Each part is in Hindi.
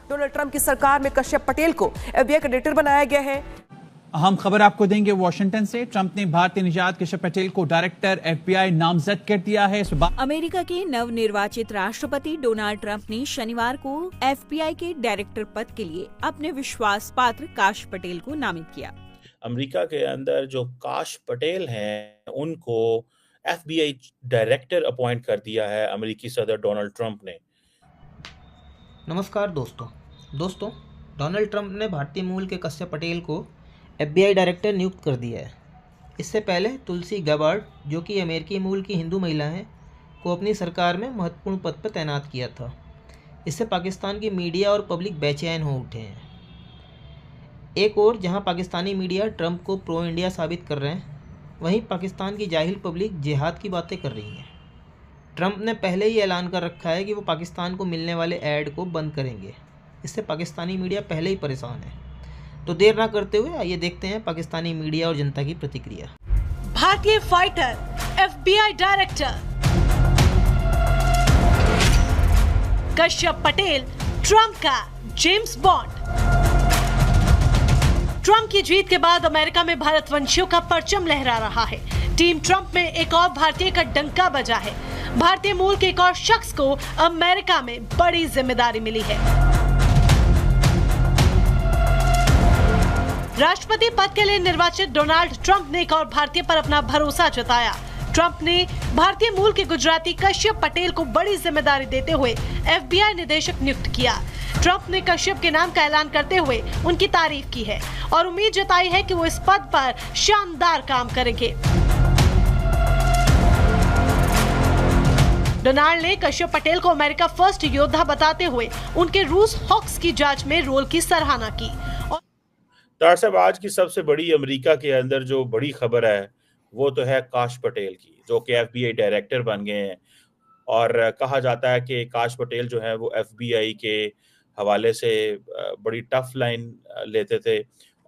डोनाल्ड ट्रंप की सरकार में कश्यप पटेल को एफबीआई का डायरेक्टर बनाया गया है। अहम खबर आपको देंगे वॉशिंगटन से। ट्रंप ने भारतीय निजात कश्यप पटेल को डायरेक्टर एफबीआई नामजद कर दिया है। अमेरिका के नवनिर्वाचित राष्ट्रपति डोनाल्ड ट्रंप ने शनिवार को एफबीआई के डायरेक्टर पद के लिए अपने विश्वास पात्र काश पटेल को नामित किया। अमेरिका के अंदर जो काश पटेल हैं उनको एफबीआई डायरेक्टर अपॉइंट कर दिया है अमेरिकी सदर डोनाल्ड ट्रंप ने। नमस्कार दोस्तों, डोनाल्ड ट्रंप ने भारतीय मूल के कश्यप पटेल को एफबीआई डायरेक्टर नियुक्त कर दिया है। इससे पहले तुलसी गबार्ड, जो कि अमेरिकी मूल की हिंदू महिला हैं, को अपनी सरकार में महत्वपूर्ण पद पर तैनात किया था। इससे पाकिस्तान की मीडिया और पब्लिक बेचैन हो उठे हैं। एक और जहां पाकिस्तानी मीडिया ट्रंप को प्रो इंडिया साबित कर रहे हैं, वहीं पाकिस्तान की जाहिल पब्लिक जिहाद की बातें कर रही है। ट्रंप ने पहले ही ऐलान कर रखा है कि वो पाकिस्तान को मिलने वाले ऐड को बंद करेंगे। इससे पाकिस्तानी मीडिया पहले ही परेशान है। तो देर ना करते हुए आइए देखते हैं पाकिस्तानी मीडिया और जनता की प्रतिक्रिया। भारतीय fighter FBI director Kashyap Patel Trump का जेम्स बॉन्ड। ट्रंप की जीत के बाद अमेरिका में भारतवंशियों का परचम लहरा रहा है। टीम ट्रंप में एक और भारतीय का डंका बजा है। भारतीय मूल के एक और शख्स को अमेरिका में बड़ी जिम्मेदारी मिली है। राष्ट्रपति पद के लिए निर्वाचित डोनाल्ड ट्रंप ने एक और भारतीय पर अपना भरोसा जताया। ट्रंप ने भारतीय मूल के गुजराती कश्यप पटेल को बड़ी जिम्मेदारी देते हुए एफबीआई निदेशक नियुक्त किया। ट्रंप ने कश्यप के नाम का ऐलान करते हुए उनकी तारीफ की है और उम्मीद जताई है कि वो इस पद पर शानदार काम करेंगे। डोनाल्ड ने कश्यप पटेल को अमेरिका फर्स्ट योद्धा बताते हुए उनके रूस हॉक्स की जांच में रोल की सराहना की। डॉक्टर साहब, आज की सबसे बड़ी अमेरिका के अंदर जो बड़ी खबर है वो तो है काश पटेल की, जो कि एफबीआई डायरेक्टर बन गए हैं। और कहा जाता है कि काश पटेल जो है वो एफबीआई के हवाले से बड़ी टफ लाइन लेते थे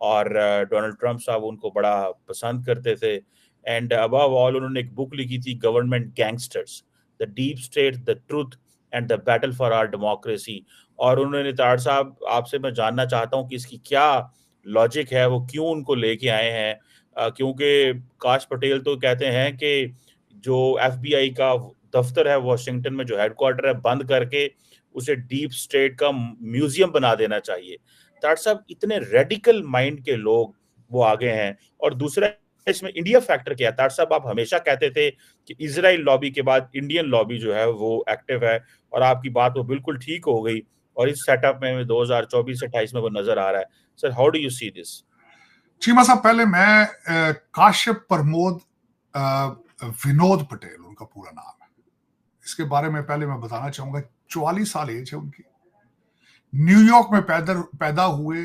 और डोनाल्ड ट्रंप साहब उनको बड़ा पसंद करते थे। एंड अबव ऑल उन्होंने एक बुक लिखी थी, government gangsters, the deep state, the truth and the battle for our democracy. और उन्होंने तार साहब, आपसे मैं जानना चाहता हूँ कि इसकी क्या लॉजिक है, वो क्यों उनको लेके आए हैं? क्योंकि काश पटेल तो कहते हैं कि जो एफबीआई का दफ्तर है वॉशिंगटन में, जो हेडक्वार्टर है, बंद करके उसे डीप स्टेट का म्यूजियम बना देना चाहिए। तार साहब, इतने रेडिकल माइंड के लोग वो आगे हैं। और दूसरा इसमें इंडिया फैक्टर क्या है? तार साहब, आप हमेशा कहते थे कि इजराइल लॉबी के बाद इंडियन लॉबी जो है वो एक्टिव है, और आपकी बात वो बिल्कुल ठीक हो गई और इस सेटअप में 2024-28 में वो नजर आ रहा है। Sir, how do you see this? Cheema साहब, पहले मैं काश्यप प्रमोद विनोद पटेल उनका पूरा नाम है, इसके बारे में पहले मैं बताना चाहूंगा। 44 साल एज है उनकी। न्यूयॉर्क में पैदा हुए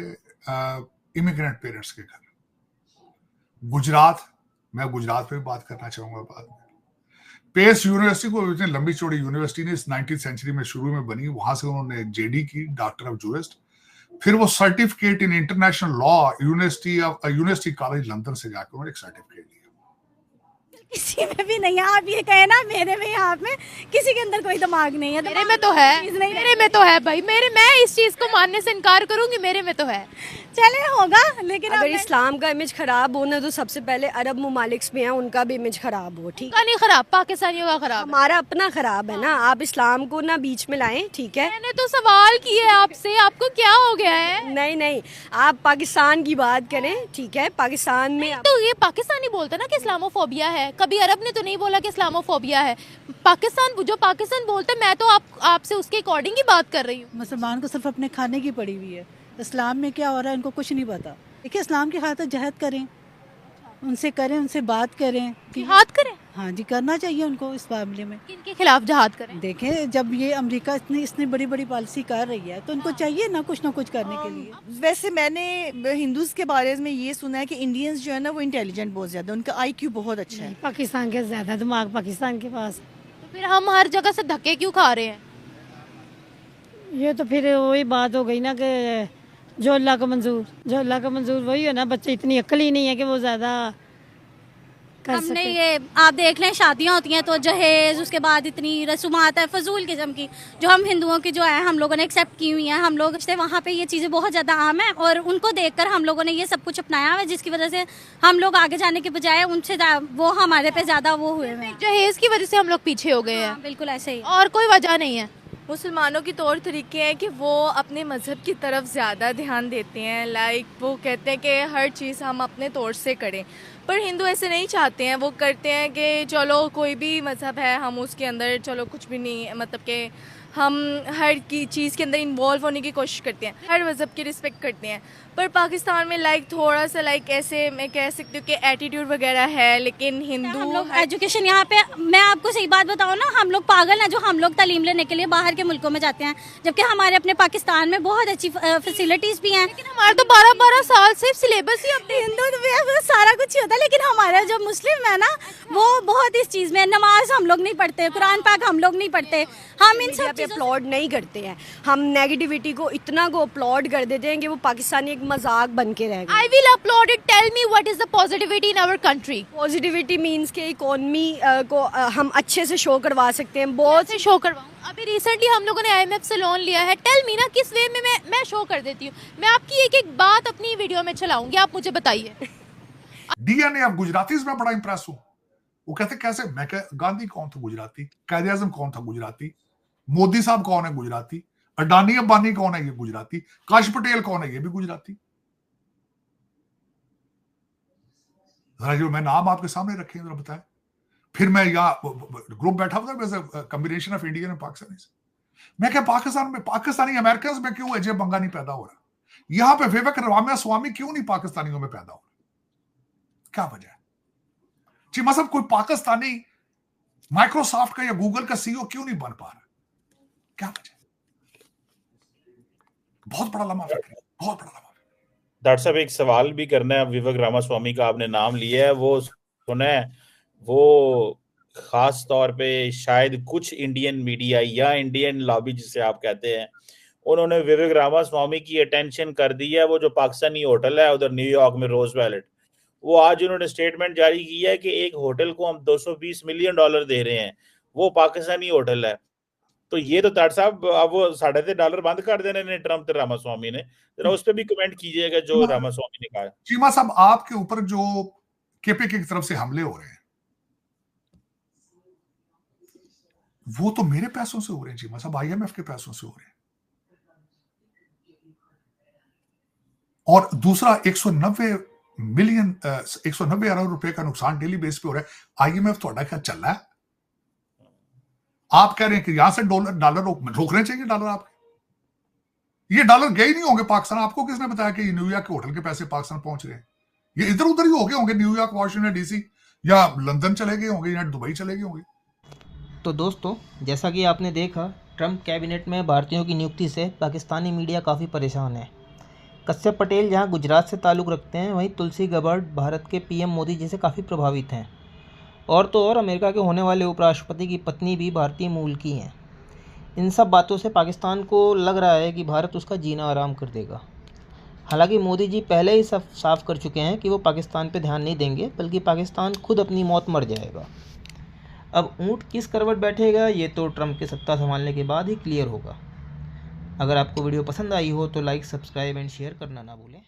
इमिग्रेंट पेरेंट्स के घर। गुजरात, मैं गुजरात पे भी बात करना चाहूंगा बाद में। पेस यूनिवर्सिटी को, इतनी लंबी चौड़ी यूनिवर्सिटी ने इस 19th सेंचुरी में शुरू में बनी, वहां से उन्होंने जेडी की, डॉक्टर ऑफ जूरिस्ट। फिर वो certificate in international law university college London से जाकर उन्होंने एक सर्टिफिकेट लिया। किसी में भी नहीं है। आप ये कहे ना मेरे में, आप में, किसी के अंदर कोई दिमाग नहीं है। मेरे में तो है, मेरे में तो है भाई। मैं इस चीज को मानने से इनकार करूंगी, मेरे में तो है। चले होगा, लेकिन अगर इस्लाम का इमेज खराब हो ना, तो सबसे पहले अरब ममालिक में है, उनका भी इमेज खराब हो। ठीक है, नहीं खराब, पाकिस्तानियों का खराब, हमारा अपना खराब है ना। आप इस्लाम को ना बीच में लाएं, ठीक है? मैंने तो सवाल किए आपसे, आपको क्या हो गया है? नहीं, आप पाकिस्तान की बात करें, ठीक है? पाकिस्तान में तो ये पाकिस्तानी बोलते ना कि इस्लामोफोबिया है, कभी अरब ने तो नहीं बोला कि इस्लामोफोबिया है। पाकिस्तान जो पाकिस्तान बोलते, मैं तो आपसे उसके अकॉर्डिंग ही बात कर रही हूँ। मुसलमान को सिर्फ अपने खाने की पड़ी हुई है, इस्लाम में क्या हो रहा है इनको कुछ नहीं पता। देखिए, इस्लाम की खातिर जहद करें, उनसे करें, उनसे बात करें, जिहाद करें। हाँ जी, करना चाहिए उनको इस मामले में। किनके खिलाफ जिहाद करें? देखें, जब ये अमेरिका इतनी बड़ी बड़ी पॉलिसी कर रही है तो उनको चाहिए ना कुछ करने के लिए। वैसे मैंने हिंदूज के बारे में ये सुना है कि इंडियंस जो है ना वो इंटेलिजेंट बहुत ज्यादा, उनका IQ बहुत अच्छा है। पाकिस्तान के ज्यादा दिमाग पाकिस्तान के पास। तो फिर हम हर जगह से धक्के क्यों खा रहे हैं? ये तो फिर वही बात हो गई ना कि जो अल्लाह का मंजूर वही है ना। बच्चे इतनी अक्ल ही नहीं है कि वो ज्यादा हमने ये आप देख लें, शादियां होती हैं तो जहेज, उसके बाद इतनी रसूमात है फजूल किस्म की जो हम हिंदुओं की जो है हम लोगों ने एक्सेप्ट की हुई हैं। हम लोग से वहाँ पे ये चीज़ें बहुत ज़्यादा आम है और उनको देखकर हम लोगों ने ये सब कुछ अपनाया हुआ है, जिसकी वजह से हम लोग आगे जाने के बजाय उनसे वो हमारे पे ज़्यादा वो हुए हैं। जहेज की वजह से हम लोग पीछे हो गए हैं। बिल्कुल ऐसे ही, और कोई वजह नहीं है। मुसलमानों के तौर तरीके हैं कि वो अपने मज़हब की तरफ ज़्यादा ध्यान देते हैं। लाइक वो कहते हैं कि हर चीज़ हम अपने तौर से करें, पर हिंदू ऐसे नहीं चाहते हैं। वो करते हैं कि चलो कोई भी मज़हब है, हम उसके अंदर चलो कुछ भी नहीं, मतलब कि हम हर की चीज़ के अंदर इन्वॉल्व होने की कोशिश करते हैं, हर मज़हब की रिस्पेक्ट करते हैं। पर पाकिस्तान में लाइक थोड़ा सा लाइक ऐसे मैं कह सकती हूँ कि एटीट्यूड वगैरह है, लेकिन हिंदू हम लोग एजुकेशन यहाँ पे, मैं आपको सही बात बताऊँ ना, हम लोग पागल हैं जो हम लोग तालीम लेने के लिए बाहर के मुल्कों में जाते हैं, जबकि हमारे अपने पाकिस्तान में बहुत अच्छी फैसिलिटीज़ भी हैं। लेकिन हमारे तो 12-12 साल से सिलेबस ही अपने हिंदू सारा कुछ ही होता है, लेकिन हमारा जो मुस्लिम है ना वो बहुत इस चीज़ में, नमाज हम लोग नहीं पढ़ते, कुरान पाक हम लोग नहीं पढ़ते, हम इन सब पे अपलोड नहीं करते हैं। हम नेगेटिविटी को इतना को अपलोड कर देते हैं कि वो पाकिस्तानी एक मजाक बन के रह गए। I will upload it. Tell me what is the positivity in our country? Positivity means के इकोनॉमी को हम अच्छे से शो करवा सकते हैं। बहुत से शो करवाऊँ। अभी रिसेंटली हम लोगों ने IMF से लोन लिया है। टेल मी ना किस वे में मैं शो कर देती हूँ। मैं आपकी एक एक बात अपनी वीडियो में चलाऊंगी, आप मुझे बताइए। डीएनए ऑफ गुजरातीज में बड़ा इंप्रेस हूं। वो कहते कैसे, मैं कह गांधी कौन था गुजराती, कायदे आजम कौन था गुजराती, मोदी साहब कौन है गुजराती, अडानी अंबानी कौन है ये गुजराती, काश पटेल कौन है ये भी गुजराती। जरा जो मैं नाम आपके सामने रखे जरा बताएं। फिर मैं यहाँ ग्रुप बैठा हुआ combination of Indian and Pakistani. मैं क्या पाकिस्तान में पाकिस्तानी अमेरिकन में क्यों अजय बंगा नहीं पैदा हो रहा, यहाँ पे विवेक रामास्वामी क्यों नहीं पाकिस्तानियों में पैदा हो रहा, क्या वजह है जी? मतलब कोई पाकिस्तानी माइक्रोसॉफ्ट का या गूगल का सीईओ क्यों नहीं बन पा रहा, क्या वजह? बहुत बड़ा लम्हा फिक्र है, बहुत बड़ा लम्हा। डॉक्टर साहब एक सवाल भी करना है, विवेक रामास्वामी का आपने नाम लिया है, वो सुना है वो खास तौर पे शायद कुछ इंडियन मीडिया या इंडियन लॉबी जिसे आप कहते हैं, उन्होंने विवेक रामास्वामी की अटेंशन कर दी है। वो जो पाकिस्तानी होटल है उधर न्यूयॉर्क में रोजवेल्ट, वो आज उन्होंने स्टेटमेंट जारी की है कि एक होटल को हम $220 मिलियन दे रहे हैं, वो पाकिस्तानी होटल है। तो ये तो डॉक्टर साहब अब वो $3.5 बंद कर देने ने ट्रम्प ते रामास्वामी ने, जरा उस पर भी कमेंट कीजिएगा जो रामास्वामी ने कहा। चीमा साहब आपके ऊपर जो केपीके की तरफ से हमले हो रहे हैं वो तो मेरे पैसों से हो रहे हैं चीमा साहब, IMF के पैसों से हो रहे हैं। और दूसरा 190 अरब रुपए का नुकसान डेली बेस पे हो रहा है। IMF थोड़ा क्या चल रहा है? आप कह रहे हैं कि यहां से डॉलर रोकने चाहिए डॉलर आपके, ये डॉलर गए ही नहीं होंगे पाकिस्तान। आपको किसने बताया कि न्यूयॉर्क के होटल के पैसे पाकिस्तान पहुंच रहे हैं? ये इधर उधर ही हो गए होंगे, न्यूयॉर्क, वाशिंगटन DC या लंदन चले गए होंगे या दुबई चले गए होंगे। तो दोस्तों, जैसा कि आपने देखा, ट्रंप कैबिनेट में भारतीयों की नियुक्ति से पाकिस्तानी मीडिया काफ़ी परेशान है। कश्यप पटेल जहां गुजरात से ताल्लुक़ रखते हैं, वहीं तुलसी गबार्ड भारत के PM मोदी जी से काफ़ी प्रभावित हैं। और तो और अमेरिका के होने वाले उपराष्ट्रपति की पत्नी भी भारतीय मूल की हैं। इन सब बातों से पाकिस्तान को लग रहा है कि भारत उसका जीना आराम कर देगा। हालांकि मोदी जी पहले ही सब साफ कर चुके हैं कि वो पाकिस्तान पे ध्यान नहीं देंगे, बल्कि पाकिस्तान खुद अपनी मौत मर जाएगा। अब ऊँट किस करवट बैठेगा ये तो ट्रंप के सत्ता संभालने के बाद ही क्लियर होगा। अगर आपको वीडियो पसंद आई हो तो लाइक, सब्सक्राइब एंड शेयर करना ना भूलें।